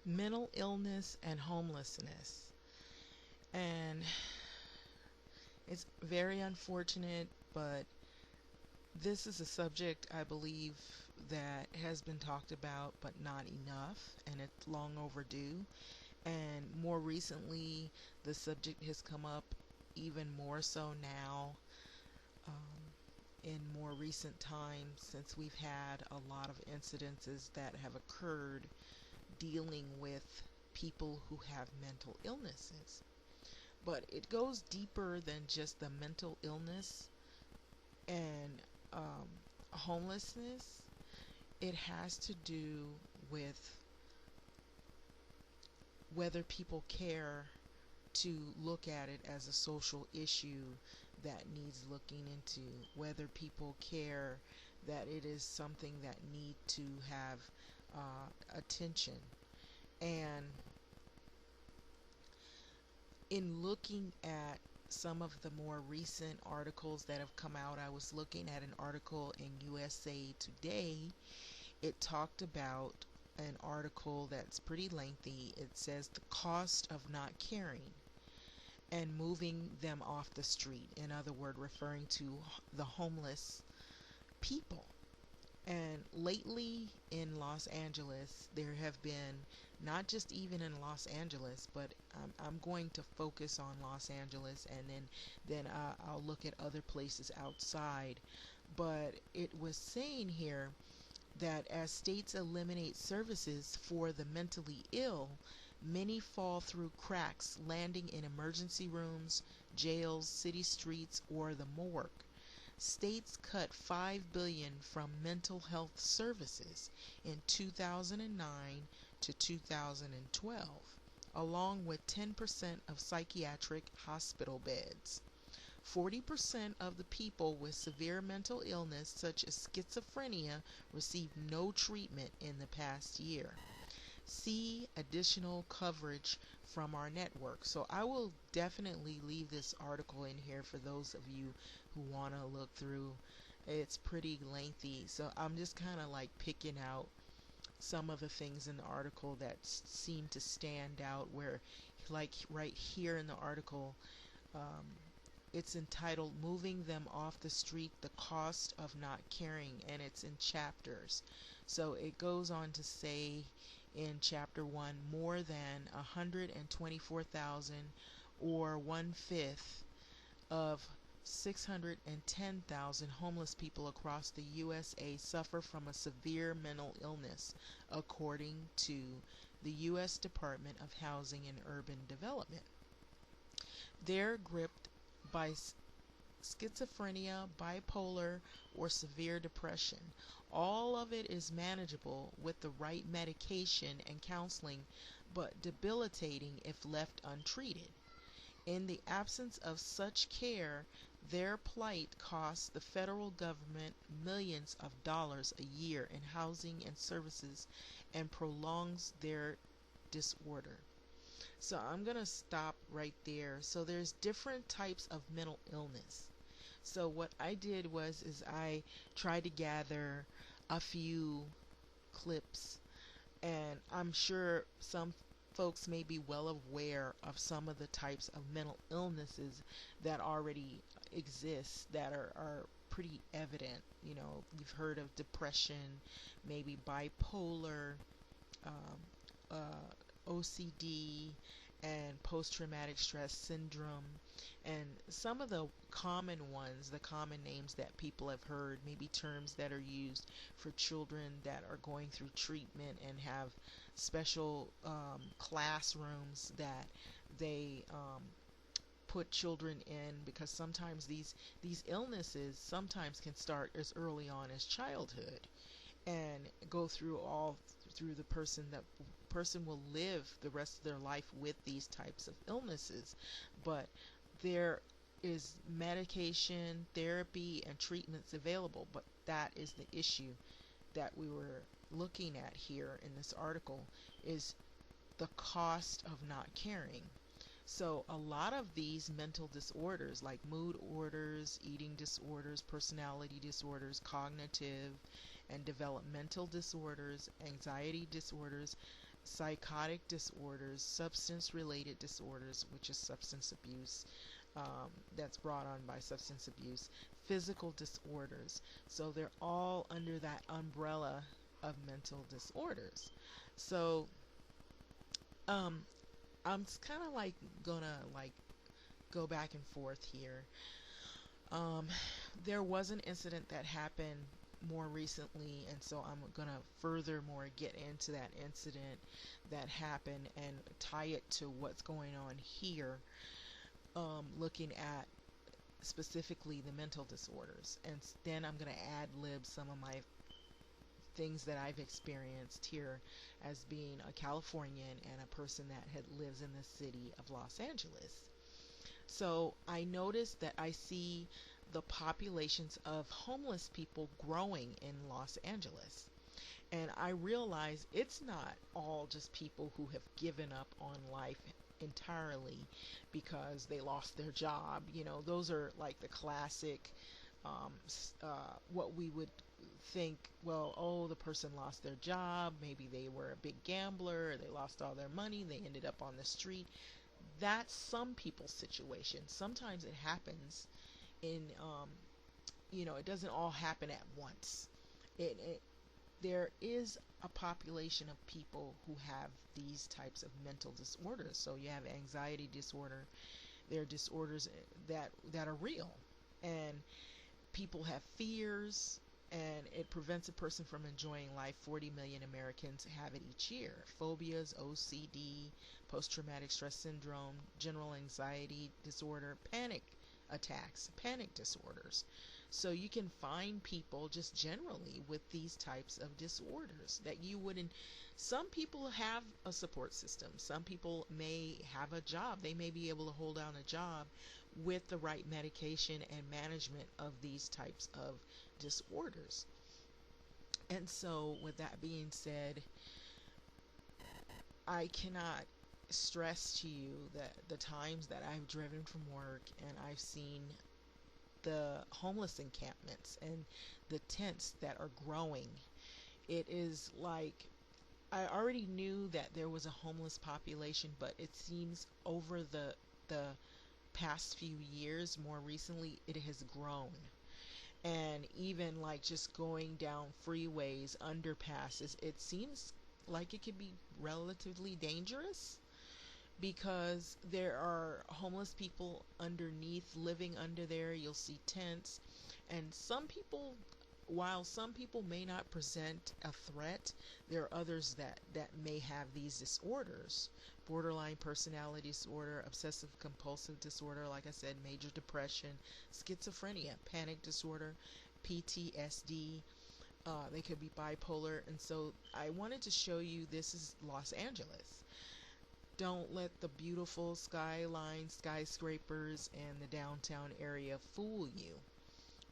Mental illness and homelessness. And it's very unfortunate, but this is a subject I believe that has been talked about, but not enough, and it's long overdue. And more recently, the subject has come up even more so now, um, in more recent times, since we've had a lot of incidences that have occurred dealing with people who have mental illnesses. But it goes deeper than just the mental illness and homelessness. It has to do with whether people care to look at it as a social issue that needs looking into, whether people care that it is something that need to have attention. And in looking at some of the more recent articles that have come out, I was looking at an article in USA Today. It talked about an article that's pretty lengthy. It says the cost of not caring and moving them off the street. In other words, referring to the homeless people. And lately in Los Angeles, there have been, not just even in Los Angeles, but I'm going to focus on Los Angeles, and then I'll look at other places outside. But it was saying here that as states eliminate services for the mentally ill, many fall through cracks, landing in emergency rooms, jails, city streets, or the morgue. States cut $5 billion from mental health services in 2009 to 2012, along with 10% of psychiatric hospital beds. 40% of the people with severe mental illness, such as schizophrenia, received no treatment in the past year. See additional coverage from our network. So I will definitely leave this article in here for those of you who want to look through. It's pretty lengthy, so I'm just kind of like picking out some of the things in the article that seem to stand out, where like right here in the article, um, it's entitled Moving Them Off the Street, The Cost of Not Caring, and it's in chapters. So it goes on to say in chapter 1, more than 124,000, or one fifth of 610,000 homeless people across the USA suffer from a severe mental illness, according to the U.S. Department of Housing and Urban Development. They're gripped by schizophrenia, bipolar, or severe depression. All of it is manageable with the right medication and counseling, but debilitating if left untreated. In the absence of such care, their plight costs the federal government millions of dollars a year in housing and services and prolongs their disorder. So I'm going to stop right there. So there's different types of mental illness. So what I did was is I tried to gather a few clips, and I'm sure some folks may be well aware of some of the types of mental illnesses that already exist that are pretty evident. You know, you've heard of depression, maybe bipolar, um, OCD, and post traumatic stress syndrome. And some of the common ones, the common names that people have heard, maybe terms that are used for children that are going through treatment and have special classrooms that they put children in, because sometimes these illnesses sometimes can start as early on as childhood and go through all through the person will live the rest of their life with these types of illnesses. But there is medication, therapy, and treatments available, but that is the issue that we were looking at here in this article, is the cost of not caring. So a lot of these mental disorders, like mood orders, eating disorders, personality disorders, cognitive and developmental disorders, anxiety disorders, psychotic disorders, substance related disorders, which is substance abuse, that's brought on by substance abuse, physical disorders. So they're all under that umbrella of mental disorders. So um, I'm kind of like gonna like go back and forth here. Um, there was an incident that happened more recently, and so I'm gonna furthermore get into that incident that happened and tie it to what's going on here, looking at specifically the mental disorders. And then I'm gonna ad lib some of my things that I've experienced here as being a Californian and a person that had lives in the city of Los Angeles. So I noticed that I see the populations of homeless people growing in Los Angeles. And I realize it's not all just people who have given up on life entirely because they lost their job. You know, those are like the classic, what we would think, well, oh, the person lost their job, maybe they were a big gambler, they lost all their money, they ended up on the street. That's some people's situation. Sometimes it happens in, it doesn't all happen at once. It there is a population of people who have these types of mental disorders. So you have anxiety disorder. There are disorders that are real, and people have fears, and it prevents a person from enjoying life. 40 million Americans have it each year. Phobias, OCD, post-traumatic stress syndrome, general anxiety disorder, panic attacks, panic disorders. So you can find people just generally with these types of disorders that you wouldn't. Some people have a support system. Some people may have a job. They may be able to hold down a job with the right medication and management of these types of disorders. And so, with that being said, I cannot stress to you that the times that I've driven from work and I've seen the homeless encampments and the tents that are growing, it is like I already knew that there was a homeless population, but it seems over the past few years, more recently, it has grown. And even like just going down freeways, underpasses, it seems like it could be relatively dangerous because there are homeless people underneath, living under there. You'll see tents, and some people, while some people may not present a threat, there are others that may have these disorders: borderline personality disorder, obsessive compulsive disorder, like I said, major depression, schizophrenia, panic disorder, PTSD. They could be bipolar. And so I wanted to show you, this is Los Angeles. Don't let the beautiful skyline, skyscrapers, and the downtown area fool you,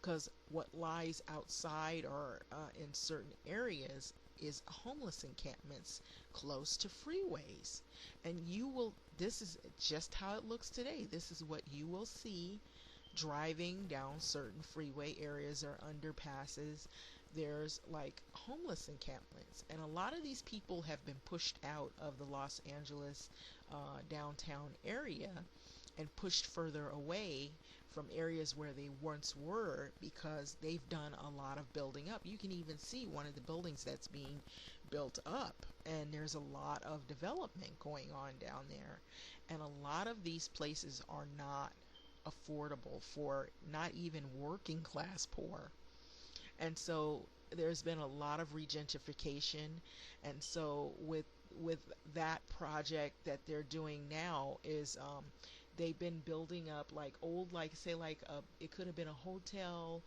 because what lies outside or in certain areas is homeless encampments close to freeways. And this is just how it looks today. This is what you will see driving down certain freeway areas or underpasses. There's like homeless encampments, and a lot of these people have been pushed out of the Los Angeles downtown area and pushed further away from areas where they once were, because they've done a lot of building up. You can even see one of the buildings that's being built up, and there's a lot of development going on down there. And a lot of these places are not affordable for not even working class poor. And so there's been a lot of regentification. And so with that project that they're doing now is they've been building up like old, like say like it could have been a hotel,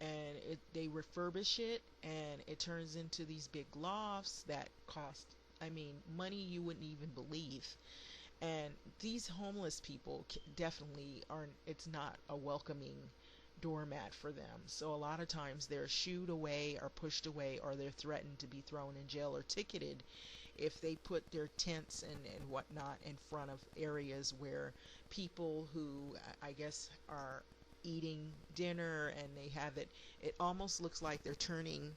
and they refurbish it and it turns into these big lofts that cost, I mean, money you wouldn't even believe. And these homeless people definitely aren't, it's not a welcoming doormat for them. So a lot of times they're shooed away or pushed away, or they're threatened to be thrown in jail or ticketed if they put their tents and whatnot in front of areas where people who I guess are eating dinner, and they have it almost looks like they're turning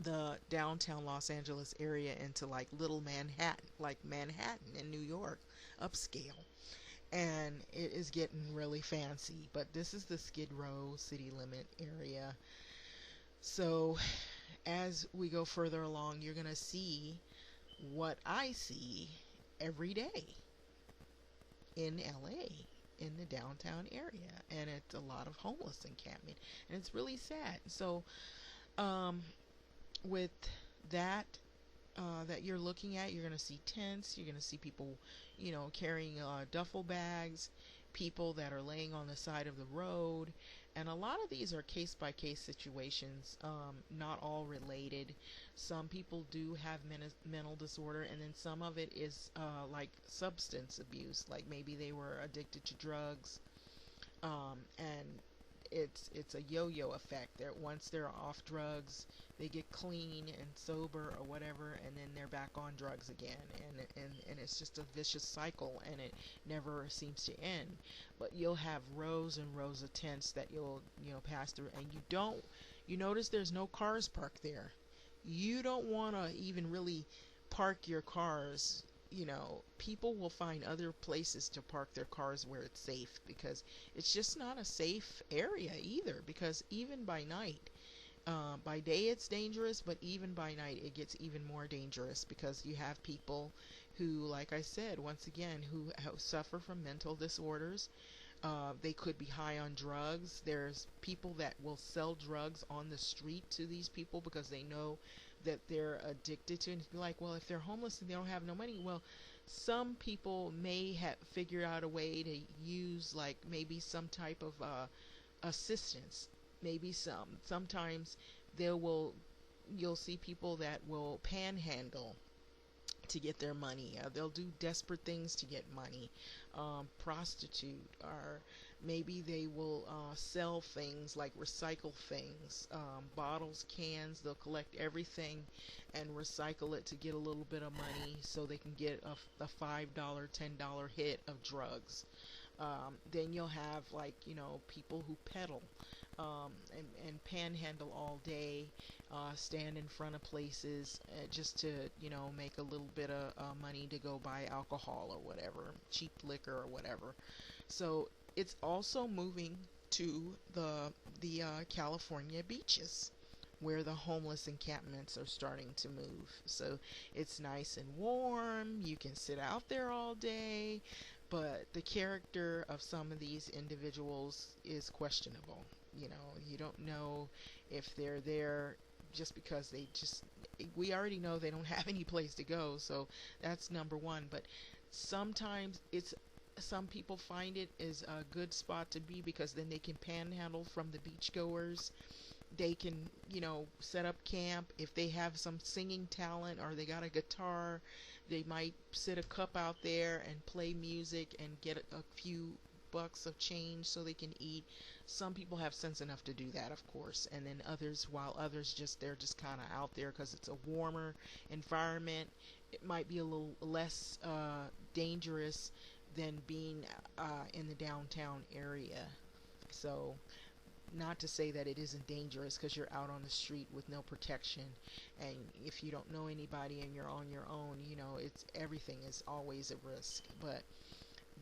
the downtown Los Angeles area into like little Manhattan, like Manhattan in New York, upscale. And it is getting really fancy. But this is the Skid Row city limit area. So as we go further along, you're going to see what I see every day in LA, in the downtown area. And it's a lot of homeless encampment. And it's really sad. So, um, with that that you're looking at, you're going to see tents, you're going to see people, carrying duffel bags, people that are laying on the side of the road. And a lot of these are case by case situations, not all related. Some people do have mental disorder, and then some of it is like substance abuse, like maybe they were addicted to drugs, and it's a yo-yo effect. That once they're off drugs, they get clean and sober or whatever, and then they're back on drugs again, and it's just a vicious cycle, and it never seems to end. But you'll have rows and rows of tents that you'll pass through, and you notice there's no cars parked there. You don't want to even really park your cars. People will find other places to park their cars where it's safe, because it's just not a safe area either. Because even by night, by day it's dangerous, but even by night it gets even more dangerous, because you have people who, like I said, once again, who suffer from mental disorders. They could be high on drugs. There's people that will sell drugs on the street to these people because they know that they're addicted to it. And it's like, well, if they're homeless and they don't have no money, well, some people may have figured out a way to use like maybe some type of assistance. Maybe sometimes you'll see people that will panhandle to get their money. They'll do desperate things to get money, prostitute, or maybe they will sell things like recycle things, bottles, cans. They'll collect everything and recycle it to get a little bit of money so they can get a $5, $10 hit of drugs. Then you'll have like people who peddle, and panhandle all day, stand in front of places just to make a little bit of money to go buy alcohol or whatever, cheap liquor or whatever. So it's also moving to the California beaches, where the homeless encampments are starting to move. So it's nice and warm. You can sit out there all day, but the character of some of these individuals is questionable. You don't know if they're there just because we already know they don't have any place to go, so that's number one. But sometimes some people find it is a good spot to be, because then they can panhandle from the beachgoers. They can set up camp. If they have some singing talent or they got a guitar, they might sit a cup out there and play music and get a few bucks of change so they can eat. Some people have sense enough to do that, of course, and then while others they're just kind of out there because it's a warmer environment. It might be a little less dangerous than being in the downtown area. So, not to say that it isn't dangerous, because you're out on the street with no protection, and if you don't know anybody and you're on your own, it's everything is always a risk. But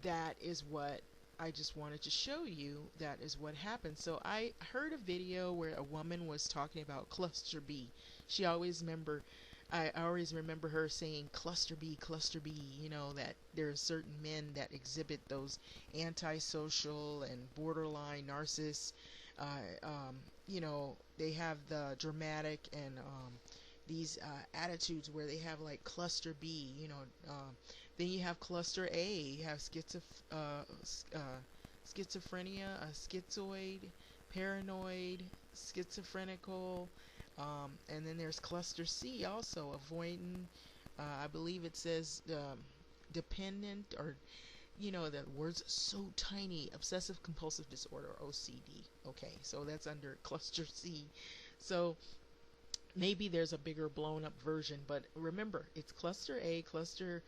that is what I just wanted to show you. That is what happened. So I heard a video where a woman was talking about cluster B. I always remember her saying cluster B, that there are certain men that exhibit those antisocial and borderline narcissists. They have the dramatic and these attitudes where they have like cluster B. Then you have cluster A. You have schizophrenia, schizoid, paranoid, schizophrenical, and then there's cluster C also, avoidant. I believe it says dependent, or the word's so tiny, obsessive compulsive disorder, OCD. Okay, so that's under cluster C. So maybe there's a bigger blown up version, but remember, it's cluster A, cluster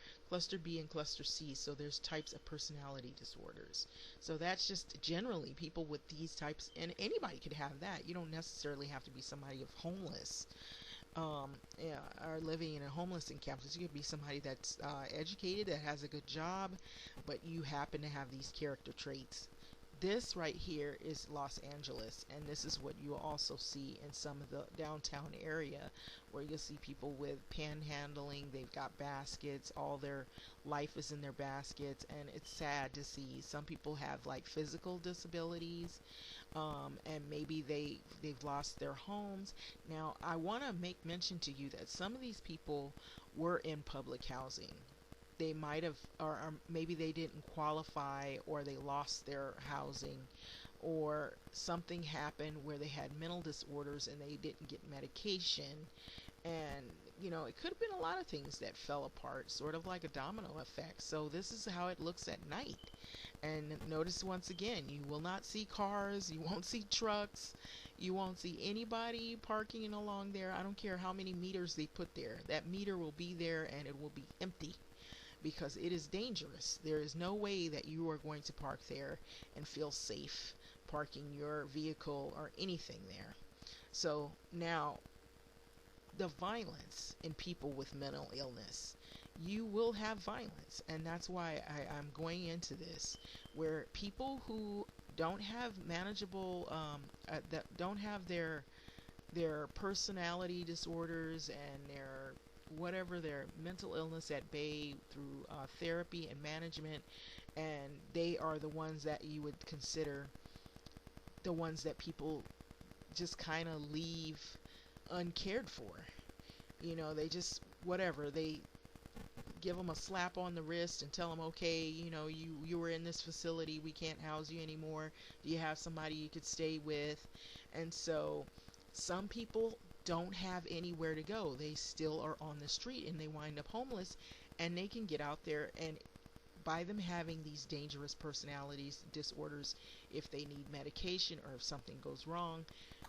B, and cluster C. So there's types of personality disorders. So that's just generally people with these types, and anybody could have that. You don't necessarily have to be somebody of homeless. Yeah, are living in a homeless encampment. You could be somebody that's educated, that has a good job, but you happen to have these character traits. This right here is Los Angeles, and this is what you'll also see in some of the downtown area, where you'll see people with panhandling. They've got baskets, all their life is in their baskets, and it's sad to see. Some people have like physical disabilities, and maybe they've lost their homes. Now, I want to make mention to you that some of these people were in public housing. They might have, or maybe they didn't qualify, or they lost their housing, or something happened where they had mental disorders and they didn't get medication. And it could have been a lot of things that fell apart, sort of like a domino effect. So this is how it looks at night. And notice once again, you will not see cars, you won't see trucks, you won't see anybody parking along there. I don't care how many meters they put there. That meter will be there and it will be empty, because it is dangerous. There is no way that you are going to park there and feel safe parking your vehicle or anything there. So now, the violence in people with mental illness. You will have violence, and that's why I'm going into this, where people who don't have manageable, that don't have their personality disorders and their whatever their mental illness at bay through therapy and management, and they are the ones that you would consider the ones that people just kind of leave uncared for. They just whatever, they give them a slap on the wrist and tell them, okay, you were in this facility, we can't house you anymore, do you have somebody you could stay with? And so some people don't have anywhere to go. They still are on the street and they wind up homeless, and they can get out there, and by them having these dangerous personalities disorders, if they need medication or if something goes wrong,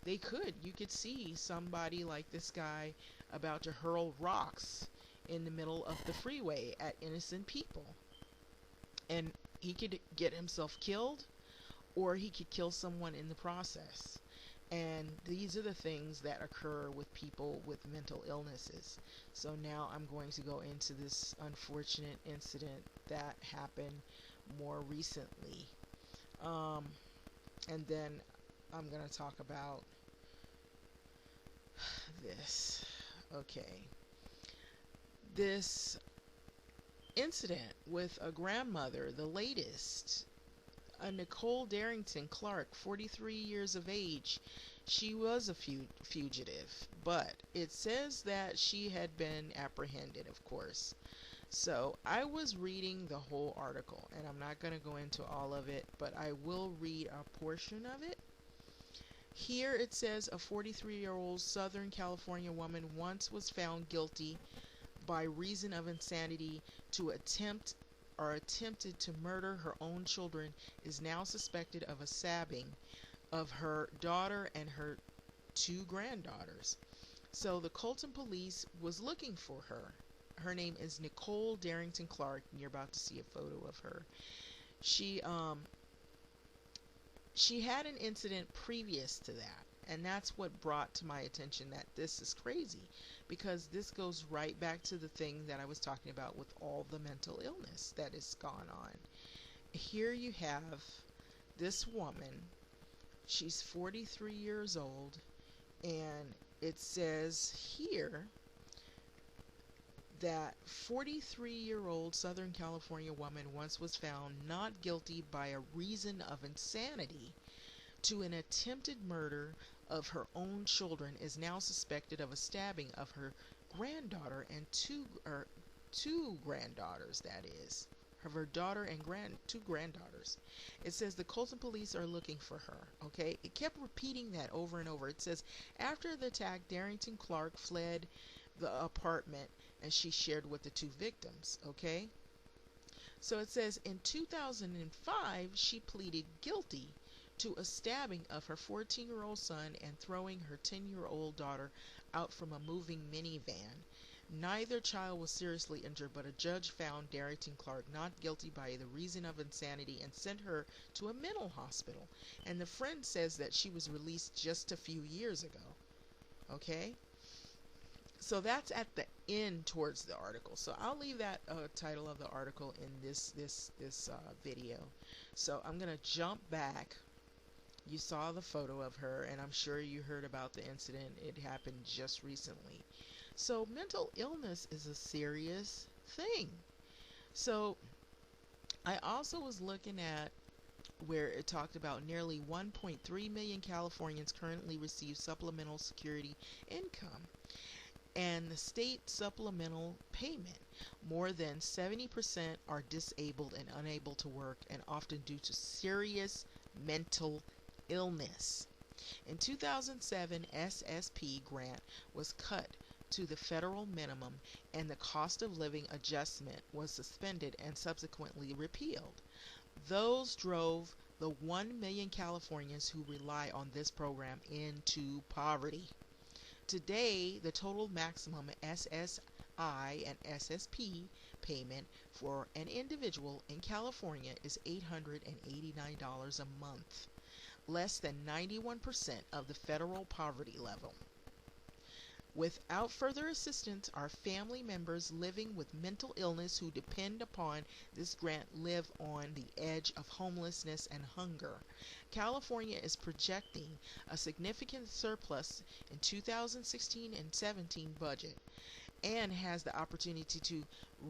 you could see somebody like this guy about to hurl rocks in the middle of the freeway at innocent people, and he could get himself killed, or he could kill someone in the process. And these are the things that occur with people with mental illnesses. So now I'm going to go into this unfortunate incident that happened more recently, and then I'm going to talk about this. Okay. This incident with a grandmother, the latest, Nicole Darrington-Clark, 43 years of age. She was a fugitive, but it says that she had been apprehended, of course. So I was reading the whole article, and I'm not going to go into all of it, but I will read a portion of it. Here it says a 43-year-old Southern California woman once was found guilty by reason of insanity to attempted to murder her own children, is now suspected of a stabbing of her daughter and her two granddaughters. So the Colton police was looking for her. Her name is Nicole Darrington-Clark, and you're about to see a photo of her. She had an incident previous to that, and that's what brought to my attention that this is crazy, because this goes right back to the thing that I was talking about with all the mental illness that has gone on. Here you have this woman. She's 43 years old, and it says here that 43-year-old Southern California woman once was found not guilty by a reason of insanity to an attempted murder of her own children, is now suspected of a stabbing of her granddaughter and two granddaughters, that is, of her daughter and two granddaughters. It says the Colton police are looking for her. Okay, it kept repeating that over and over. It says after the attack, Darrington-Clark fled the apartment, and she shared with the two victims. Okay, so it says in 2005 she pleaded guilty to a stabbing of her 14-year-old son and throwing her 10-year-old daughter out from a moving minivan. Neither child was seriously injured, but a judge found Darrington-Clark not guilty by the reason of insanity and sent her to a mental hospital. And the friend says that she was released just a few years ago. Okay? So that's at the end towards the article. So I'll leave that title of the article in this video. So I'm gonna jump back. You saw the photo of her, and I'm sure you heard about the incident. It happened just recently. So mental illness is a serious thing. So I also was looking at where it talked about nearly 1.3 million Californians currently receive supplemental security income and the state supplemental payment. More than 70% are disabled and unable to work, and often due to serious mental illness. In 2007, SSP grant was cut to the federal minimum, and the cost of living adjustment was suspended and subsequently repealed. Those drove the 1 million Californians who rely on this program into poverty. Today, the total maximum SSI and SSP payment for an individual in California is $889 a month, less than 91% of the federal poverty level. Without further assistance, our family members living with mental illness who depend upon this grant live on the edge of homelessness and hunger. California is projecting a significant surplus in 2016 and 17 budget and has the opportunity to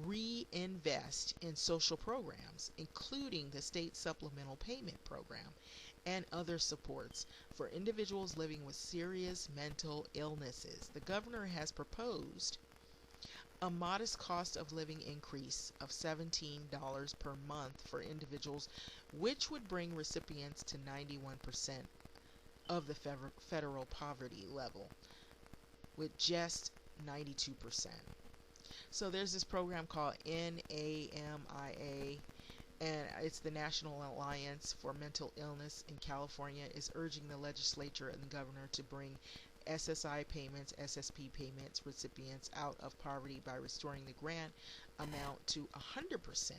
reinvest in social programs, including the state supplemental payment program and other supports for individuals living with serious mental illnesses. The governor has proposed a modest cost of living increase of $17 per month for individuals, which would bring recipients to 91% of the federal poverty level, with just 92%. So there's this program called NAMIA, and it's the National Alliance for Mental Illness in California, is urging the legislature and the governor to bring SSI payments, SSP payments recipients out of poverty by restoring the grant amount to 100%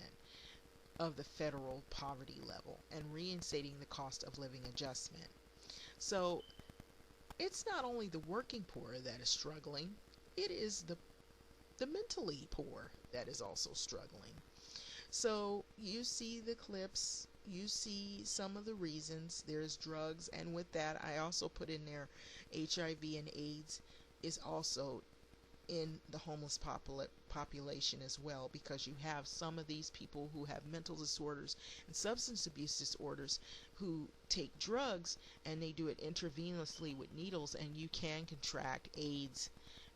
of the federal poverty level and reinstating the cost of living adjustment. So it's not only the working poor that is struggling, it is the mentally poor that is also struggling. So you see the clips, you see some of the reasons. There's drugs, and with that I also put in there HIV and AIDS is also in the homeless population as well, because you have some of these people who have mental disorders and substance abuse disorders who take drugs, and they do it intravenously with needles, and you can contract AIDS,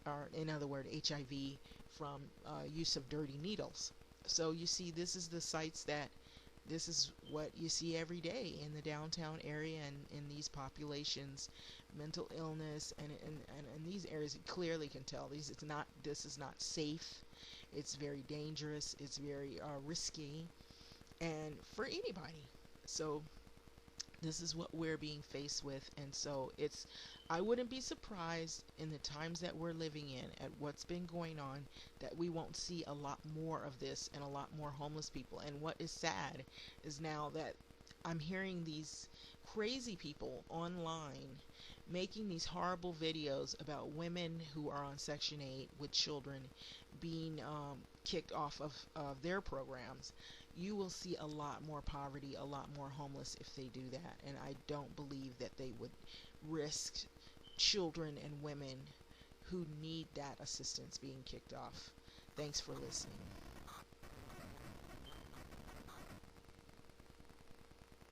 or in other words HIV, from use of dirty needles. So you see, this is the sites this is what you see every day in the downtown area and in these populations. Mental illness, and in these areas you clearly can tell this is not safe. It's very dangerous. It's very risky, and for anybody. So this is what we're being faced with, and so I wouldn't be surprised in the times that we're living in, at what's been going on, that we won't see a lot more of this and a lot more homeless people. And what is sad is now that I'm hearing these crazy people online making these horrible videos about women who are on Section 8 with children being kicked off of their programs. You will see a lot more poverty, a lot more homeless if they do that. And I don't believe that they would risk children and women who need that assistance being kicked off. Thanks for listening.